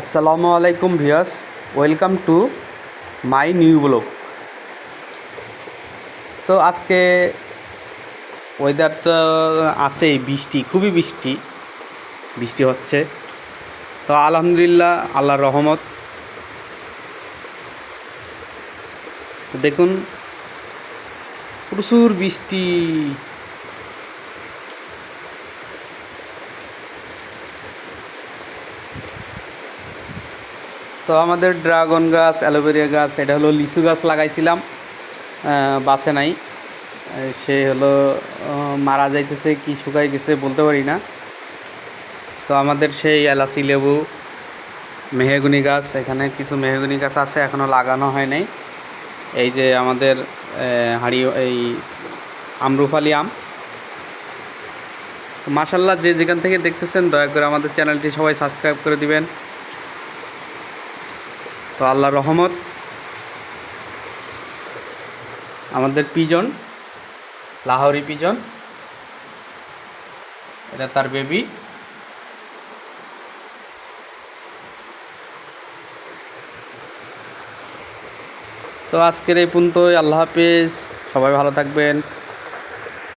আসসালামু আলাইকুম viewers, welcome to my new blog. তো আজকে ওয়েদারটা আছেই, বৃষ্টি, খুবই বৃষ্টি বৃষ্টি হচ্ছে। তো আলহামদুলিল্লাহ, আল্লাহর রহমত। দেখুন, প্রচুর বৃষ্টি। তো আমাদের ড্রাগন গাছ, অ্যালোভেরা গাছ, এটা হলো লিচু গাছ লাগাইছিলাম, বাঁচে নাই। সে হলো মারা যাইতেছে কি শুকাই গেছে বলতে পারি না। তো আমাদের সেই এলাচি লেবু, মেহগনি গাছ, এখানে কিছু মেহগনি গাছ আছে, এখনও লাগানো হয় নাই। এই যে আমাদের এই আম্রপালি আম। মাশাল্লাহ, যে যেখান থেকে দেখতেছেন দয়া করে আমাদের চ্যানেলটি সবাই সাবস্ক্রাইব করে দিবেন। তো আল্লাহর রহমত, আমাদের পিজন, লাহোরি পিজন, এটা তার বেবি। তো আজকের এই পর্যন্তই, আল্লাহ হাফেজ, সবাই ভালো থাকবেন।